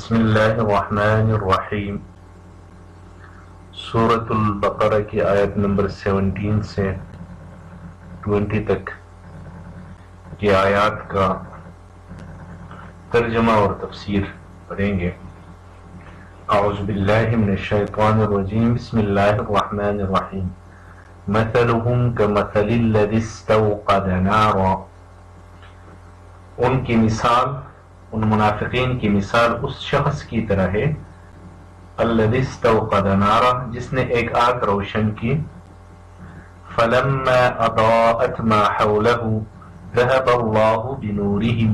بسم اللہ الرحمن الرحیم۔ سورۃ البقرہ کی آیت نمبر 17 سے 20 تک کی آیات کا ترجمہ اور تفسیر پڑھیں گے۔ اعوذ باللہ من الشیطان الرجیم، بسم اللہ الرحمن الرحیم۔ مثلهم كمثل الذي استوقد نارا، ان کی مثال، ان منافقین کی مثال اس شخص کی طرح ہے الذی استوقد نارا، جس نے ایک آگ روشن کی، فلما اضاءت ما حوله ذهب الله بنورهم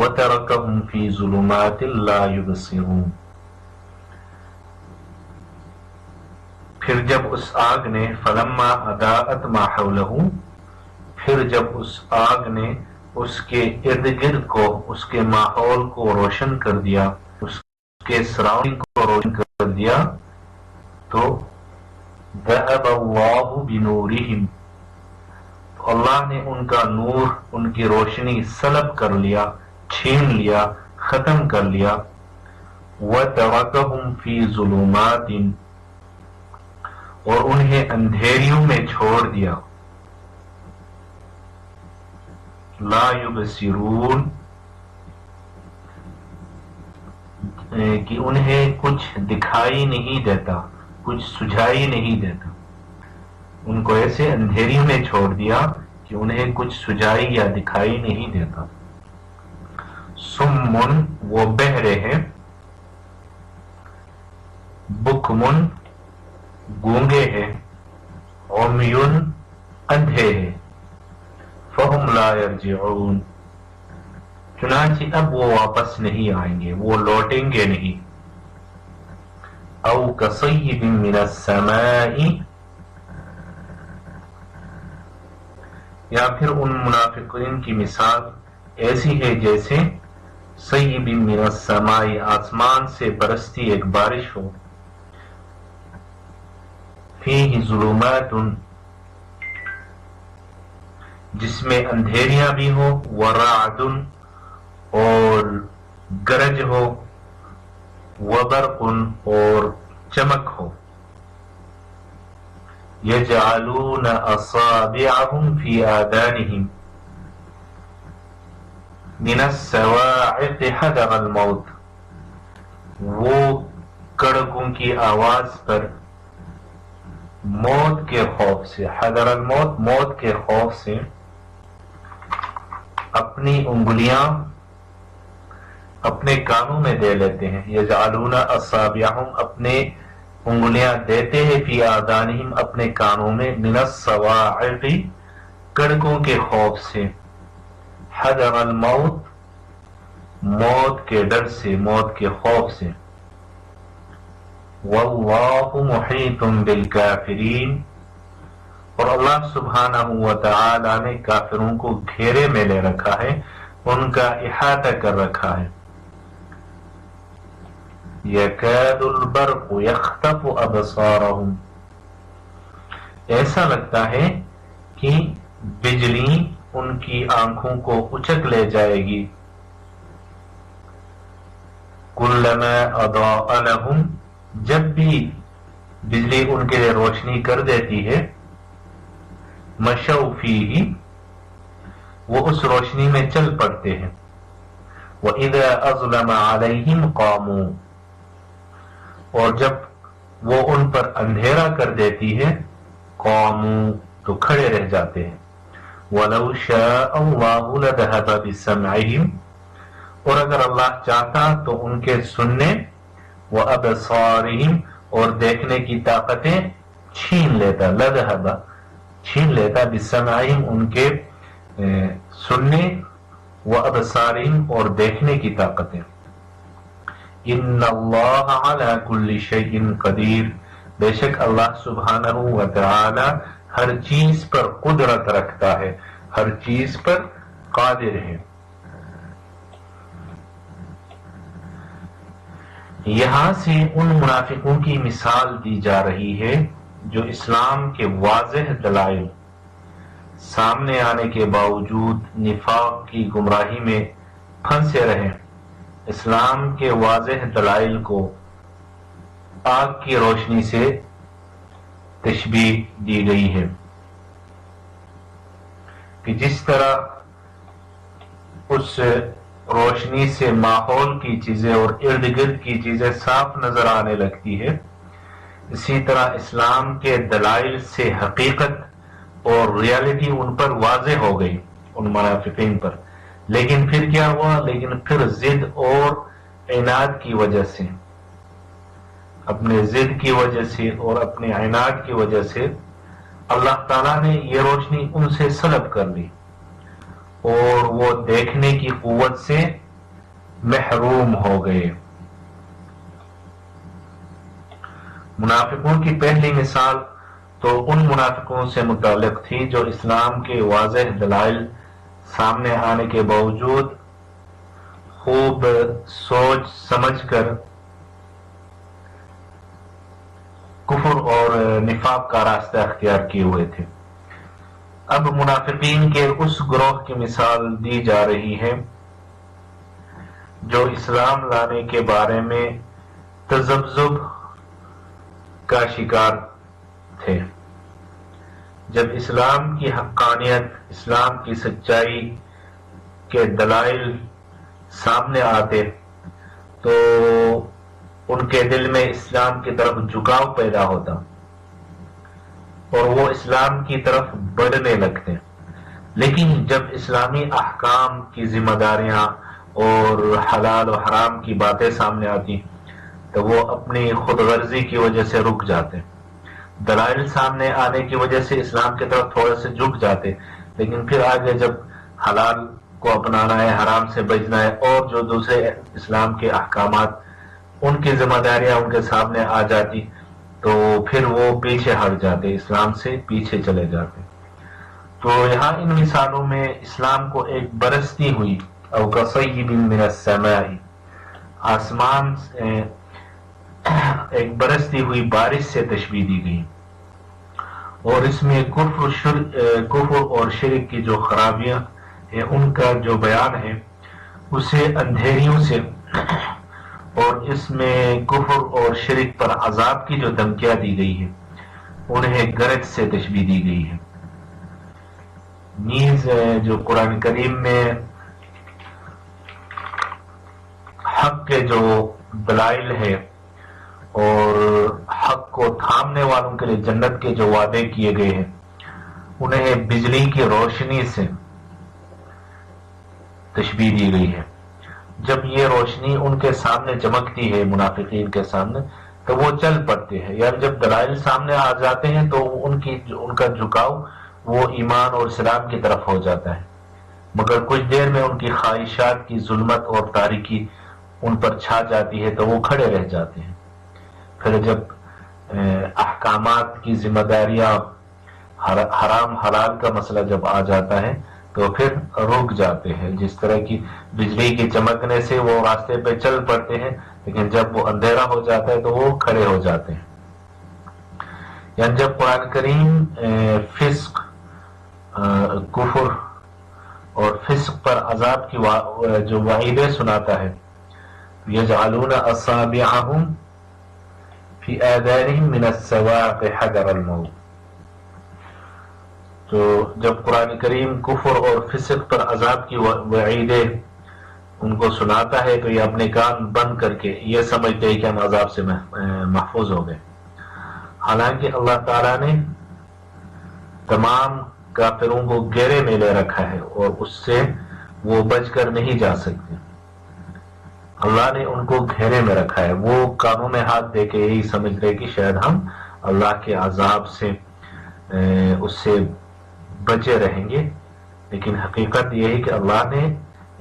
وتركهم في ظلمات لا يبصرون۔ پھر جب اس آگ نے فلما اضاءت ما حوله، پھر جب اس آگ نے اس کے ارد گرد کو، اس کے ماحول کو روشن کر دیا، اس کے سراؤنڈنگ کو روشن کر دیا، تو ذهب الله بنورهم، تو اللہ نے ان کا نور، ان کی روشنی سلب کر لیا، چھین لیا، ختم کر لیا، وَتَرَكَهُمْ فِي ظُلُمَاتٍ، اور انہیں اندھیریوں میں چھوڑ دیا، لا یبصرون، کہ انہیں کچھ دکھائی نہیں دیتا، کچھ سجھائی نہیں دیتا، ان کو ایسے اندھیری میں چھوڑ دیا کہ انہیں کچھ سجھائی یا دکھائی نہیں دیتا۔ سمن، وہ بہرے ہیں، بکمن، گونگے ہیں، عمیون، اندھے ہیں، فہم لا یرجعون، چنانچہ اب وہ واپس نہیں آئیں گے، وہ لوٹیں گے نہیں۔ او کصیب من السماء، یا پھر ان منافقین کی مثال ایسی ہے جیسے صیب من السماء، آسمان سے برستی ایک بارش ہو، فیہ ظلمات، جس میں اندھیریاں بھی ہو، ورعد، اور گرج ہو، وبرق، اور چمک ہو، یجعلون اصابعهم فی آذانهم من الصواعق حذر الموت، وہ کڑکوں کی آواز پر موت کے خوف سے، حذر الموت، موت کے خوف سے اپنی انگلیاں اپنے کانوں میں دے لیتے ہیں۔ یجعلون اصابعهم، اپنے انگلیاں دیتے ہیں، فی آذانہم، اپنے کانوں میں، من الصواعق، کڑکوں کے خوف سے، حذر الموت، موت کے ڈر سے، موت کے خوف سے۔ واللہ محیط بالکافرین، اور اللہ سبحانہ و تعالی نے کافروں کو گھیرے میں لے رکھا ہے، ان کا احاطہ کر رکھا ہے۔ یکاد البرق یخطف ابصارهم، ایسا لگتا ہے کہ بجلی ان کی آنکھوں کو اچک لے جائے گی۔ کلما اضاء لهم، جب بھی بجلی ان کے لیے روشنی کر دیتی ہے، مشوا فیہ، وہ اس روشنی میں چل پڑتے ہیں، وَإِذَا أَظْلَمَ عَلَيْهِمْ قَامُوا، اور جب وہ ان پر اندھیرا کر دیتی ہے، قاموا، تو کھڑے رہ جاتے ہیں۔ وَلَوْ شَاءَ اللَّهُ لَذَهَبَ بِسَمْعِهِمْ، اور اگر اللہ چاہتا تو ان کے سننے، وَأَبْصَارِهِمْ، اور دیکھنے کی طاقتیں چھین لیتا، لَذَهَبَ، چھین لیتا، بِسَمْعِهِمْ، ان کے سننے، وَأَبْصَارِهِمْ، اور دیکھنے کی طاقتیں۔ ان اللہ علی کل شیء قدیر، بے شک اللہ سبحانہ و تعالی ہر چیز پر قدرت رکھتا ہے، ہر چیز پر قادر ہے۔ یہاں سے ان منافقوں کی مثال دی جا رہی ہے جو اسلام کے واضح دلائل سامنے آنے کے باوجود نفاق کی گمراہی میں پھنسے رہے، اسلام کے واضح دلائل کو آگ کی روشنی سے تشبیہ دی گئی ہے کہ جس طرح اس روشنی سے ماحول کی چیزیں اور ارد گرد کی چیزیں صاف نظر آنے لگتی ہے، اسی طرح اسلام کے دلائل سے حقیقت اور ریالٹی ان پر واضح ہو گئی، ان منافقین پر۔ لیکن پھر کیا ہوا؟ لیکن پھر ضد اور عناد کی وجہ سے، اپنے ضد کی وجہ سے اور اپنے عناد کی وجہ سے اللہ تعالیٰ نے یہ روشنی ان سے سلب کر لی اور وہ دیکھنے کی قوت سے محروم ہو گئے۔ منافقوں کی پہلی مثال تو ان منافقوں سے متعلق تھی جو اسلام کے واضح دلائل سامنے آنے کے باوجود خوب سوچ سمجھ کر کفر اور نفاق کا راستہ اختیار کیے ہوئے تھے۔ اب منافقین کے اس گروہ کی مثال دی جا رہی ہے جو اسلام لانے کے بارے میں تذبذب کا شکار تھے۔ جب اسلام کی حقانیت، اسلام کی سچائی کے دلائل سامنے آتے تو ان کے دل میں اسلام کی طرف جھکاؤ پیدا ہوتا اور وہ اسلام کی طرف بڑھنے لگتے۔ لیکن جب اسلامی احکام کی ذمہ داریاں اور حلال و حرام کی باتیں سامنے آتی تو وہ اپنی خود غرضی کی وجہ سے رک جاتے، دلائل سامنے آنے کی وجہ سے اسلام کی طرف تھوڑے سے جھک جاتے، لیکن پھر آگے جب حلال کو اپنانا ہے، حرام سے بچنا ہے اور جو دوسرے اسلام کے احکامات ان کی ذمہ داریاں ان کے سامنے آ جاتی تو پھر وہ پیچھے ہٹ جاتے، اسلام سے پیچھے چلے جاتے۔ تو یہاں ان مثالوں میں اسلام کو ایک برستی ہوئی او کصیب من السماء، آسمان سے ایک برستی ہوئی بارش سے تشبیہ دی گئی، اور اس میں کفر اور شرک کی جو خرابیاں ہیں ان کا جو بیان ہے اسے اندھیریوں سے، اور اس میں کفر اور شرک پر عذاب کی جو دھمکیاں دی گئی ہے انہیں گرج سے تشبیہ دی گئی ہے۔ نیز جو قرآن کریم میں حق کے جو دلائل ہے اور حق کو تھامنے والوں کے لیے جنت کے جو وعدے کیے گئے ہیں انہیں بجلی کی روشنی سے تشبیہ دی گئی ہے۔ جب یہ روشنی ان کے سامنے چمکتی ہے، منافقین کے سامنے، تو وہ چل پڑتے ہیں، یعنی جب دلائل سامنے آ جاتے ہیں تو ان کا جھکاؤ وہ ایمان اور اسلام کی طرف ہو جاتا ہے، مگر کچھ دیر میں ان کی خواہشات کی ظلمت اور تاریکی ان پر چھا جاتی ہے تو وہ کھڑے رہ جاتے ہیں۔ پھر جب احکامات کی ذمہ داریاں، حرام حلال کا مسئلہ جب آ جاتا ہے تو پھر رک جاتے ہیں، جس طرح کی بجلی کے چمکنے سے وہ راستے پہ چل پڑتے ہیں، لیکن جب وہ اندھیرا ہو جاتا ہے تو وہ کھڑے ہو جاتے ہیں۔ یعنی جب قرآن کریم فسق، کفر اور فسق پر عذاب کی جو وعیدیں سناتا ہے، یجعلون اصابعهم فی آذانهم من الصواعق حذر الموت، تو جب قرآن کریم کفر اور فسق پر عذاب کی وعیدیں ان کو سناتا ہے تو یہ اپنے کان بند کر کے یہ سمجھتے ہیں کہ ہم عذاب سے محفوظ ہو گئے، حالانکہ اللہ تعالیٰ نے تمام کافروں کو گھیرے میں لے رکھا ہے اور اس سے وہ بچ کر نہیں جا سکتے۔ اللہ نے ان کو گھیرے میں رکھا ہے، وہ کانوں میں ہاتھ دے کے یہی سمجھ رہے کہ شاید ہم اللہ کے عذاب سے اس سے بچے رہیں گے، لیکن حقیقت یہ ہے کہ اللہ نے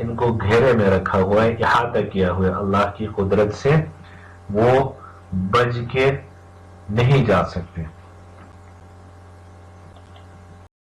ان کو گھیرے میں رکھا ہوا ہے، احاطہ کیا ہوا ہے، اللہ کی قدرت سے وہ بچ کے نہیں جا سکتے۔